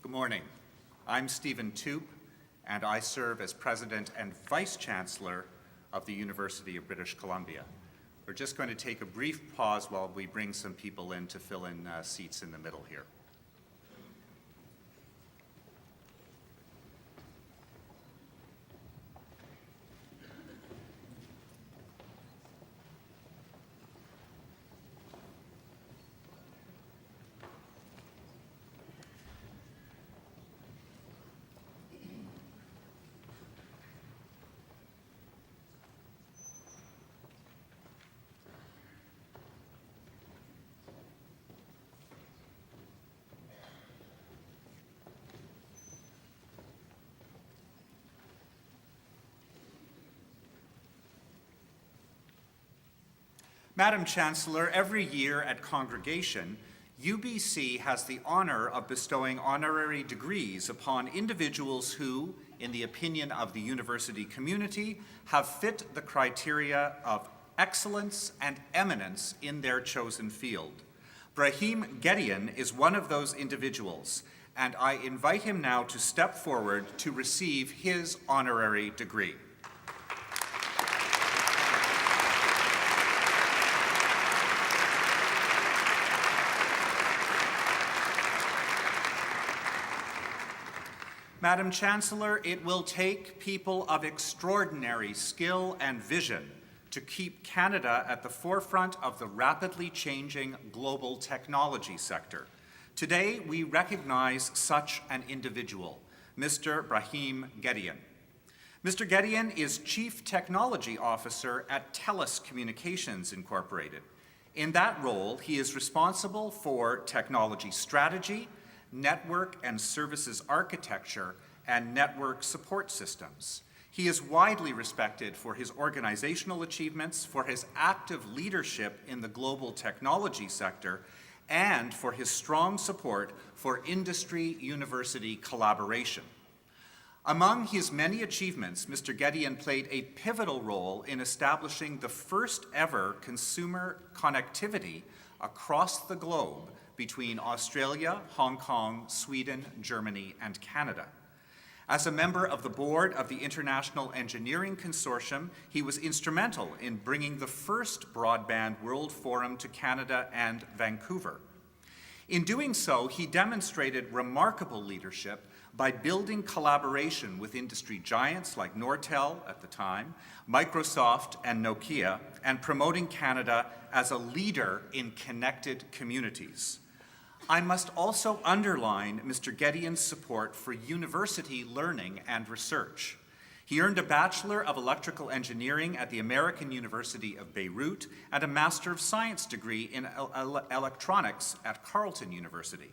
Good morning. I'm Stephen Toop, and I serve as President and Vice Chancellor of the University of British Columbia. We're just going to take a brief pause while we bring some people in to fill in seats in the middle here. Madam Chancellor, every year at Congregation, UBC has the honor of bestowing honorary degrees upon individuals who, in the opinion of the university community, have fit the criteria of excellence and eminence in their chosen field. Ibrahim Gedeon is one of those individuals, and I invite him now to step forward to receive his honorary degree. Madam Chancellor, it will take people of extraordinary skill and vision to keep Canada at the forefront of the rapidly changing global technology sector. Today, we recognize such an individual, Mr. Ibrahim Gedeon. Mr. Gedeon is Chief Technology Officer at TELUS Communications Incorporated. In that role, he is responsible for technology strategy, network and services architecture, and network support systems. He is widely respected for his organizational achievements, for his active leadership in the global technology sector, and for his strong support for industry-university collaboration. Among his many achievements, Mr. Gedeon played a pivotal role in establishing the first ever consumer connectivity across the globe between Australia, Hong Kong, Sweden, Germany, and Canada. As a member of the board of the International Engineering Consortium, he was instrumental in bringing the first Broadband World Forum to Canada and Vancouver. In doing so, he demonstrated remarkable leadership by building collaboration with industry giants like Nortel at the time, Microsoft and Nokia, and promoting Canada as a leader in connected communities. I must also underline Mr. Gedeon's support for university learning and research. He earned a Bachelor of Electrical Engineering at the American University of Beirut and a Master of Science degree in electronics at Carleton University.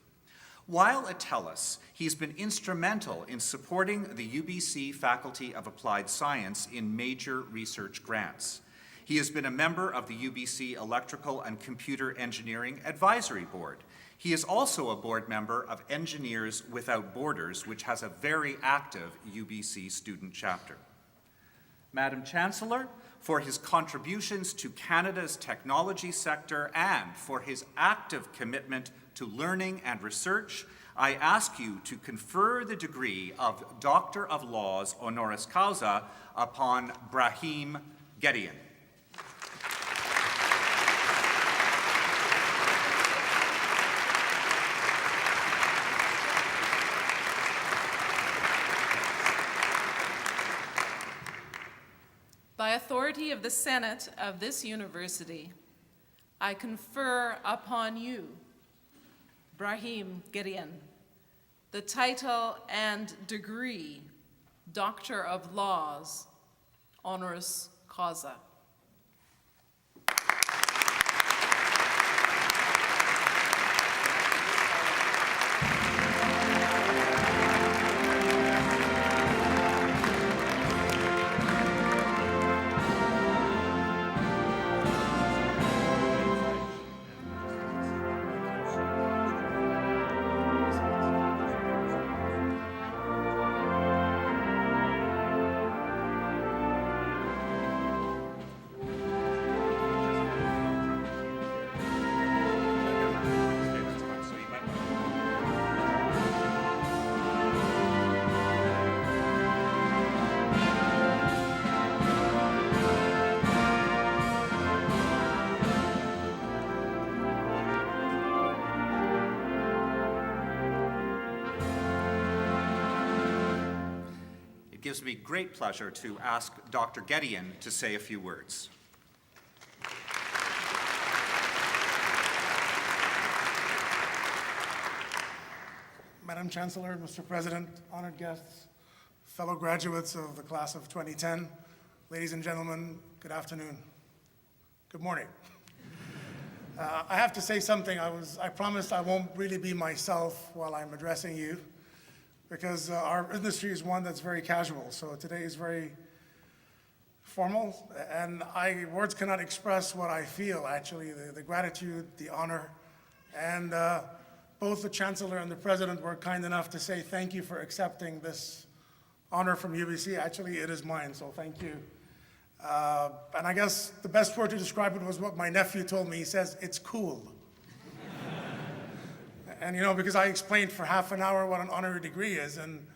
While at TELUS, he's been instrumental in supporting the UBC Faculty of Applied Science in major research grants. He has been a member of the UBC Electrical and Computer Engineering Advisory Board. He is also a board member of Engineers Without Borders, which has a very active UBC student chapter. Madam Chancellor, for his contributions to Canada's technology sector and for his active commitment to learning and research, I ask you to confer the degree of Doctor of Laws honoris causa upon Ibrahim Gedeon. By authority of the Senate of this university, I confer upon you, Ibrahim Gedeon, the title and degree Doctor of Laws, honoris causa. gives me great pleasure to ask Dr. Gedeon to say a few words. Madam Chancellor, Mr. President, honored guests, fellow graduates of the class of 2010, ladies and gentlemen, good afternoon. Good morning. I have to say something. I promised I won't really be myself while I'm addressing you, because our industry is one that's very casual. So today is very formal, and words cannot express what I feel, actually, the gratitude, the honor, and both the Chancellor and the President were kind enough to say thank you for accepting this honor from UBC. Actually, it is mine, so thank you. And I guess the best word to describe it was what my nephew told me. He says, it's cool. And because I explained for half an hour what an honorary degree is, and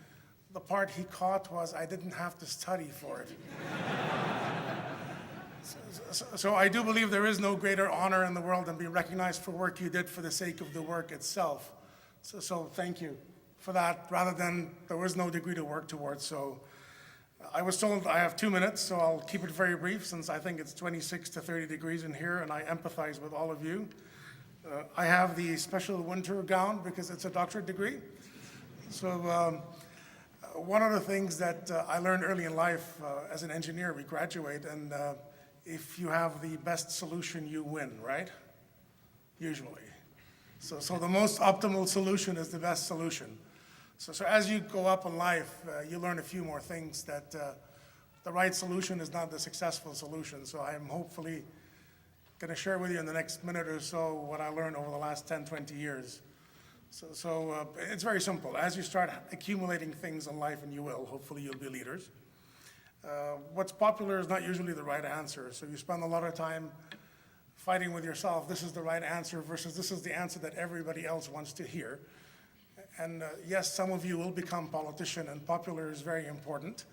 the part he caught was I didn't have to study for it. So I do believe there is no greater honor in the world than being recognized for work you did for the sake of the work itself. So thank you for that, rather than there was no degree to work towards. So I was told I have 2 minutes, so I'll keep it very brief, since I think it's 26 to 30 degrees in here, and I empathize with all of you. I have the special winter gown because it's a doctorate degree. So one of the things that I learned early in life as an engineer, we graduate, and if you have the best solution, you win, right? Usually. So the most optimal solution is the best solution. So as you go up in life, you learn a few more things, that the right solution is not the successful solution. So I'm hopefully going to share with you in the next minute or so what I learned over the last 10, 20 years. So it's very simple. As you start accumulating things in life, and you will, hopefully you'll be leaders, what's popular is not usually the right answer. So you spend a lot of time fighting with yourself. This is the right answer versus this is the answer that everybody else wants to hear. And yes, some of you will become politician, and popular is very important.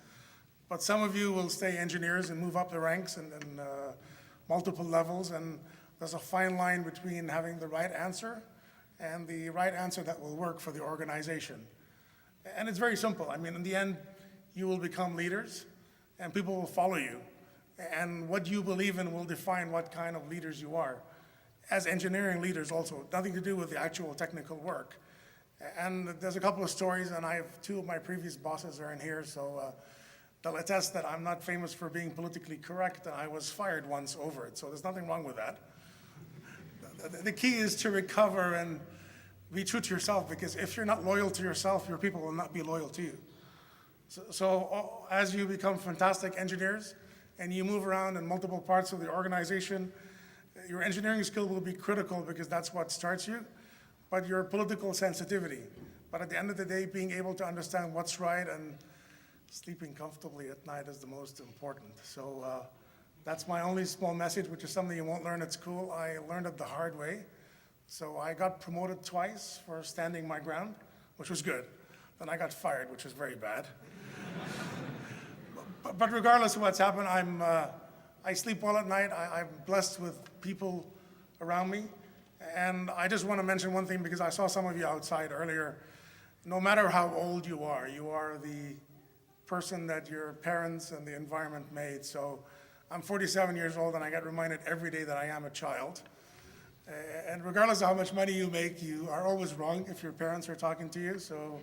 But some of you will stay engineers and move up the ranks and multiple levels. And there's a fine line between having the right answer and the right answer that will work for the organization. And it's very simple. I mean, in the end, you will become leaders, and people will follow you. And what you believe in will define what kind of leaders you are. As engineering leaders also, nothing to do with the actual technical work. And there's a couple of stories, and I have 2 of my previous bosses are in here, so they'll attest that I'm not famous for being politically correct, and I was fired once over it, so there's nothing wrong with that. The key is to recover and be true to yourself, because if you're not loyal to yourself, your people will not be loyal to you. So as you become fantastic engineers and you move around in multiple parts of the organization, your engineering skill will be critical because that's what starts you, but your political sensitivity. But at the end of the day, being able to understand what's right and sleeping comfortably at night is the most important. So that's my only small message, which is something you won't learn at school. I learned it the hard way. So I got promoted twice for standing my ground, which was good. Then I got fired, which was very bad. But regardless of what's happened, I sleep well at night. I'm blessed with people around me. And I just want to mention one thing, because I saw some of you outside earlier. No matter how old you are the person that your parents and the environment made. So I'm 47 years old, and I get reminded every day that I am a child. And regardless of how much money you make, you are always wrong if your parents are talking to you. So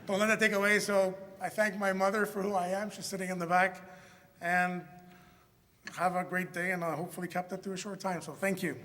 don't let that take away. So I thank my mother for who I am. She's sitting in the back. And have a great day, and I hopefully kept it to a short time. So thank you.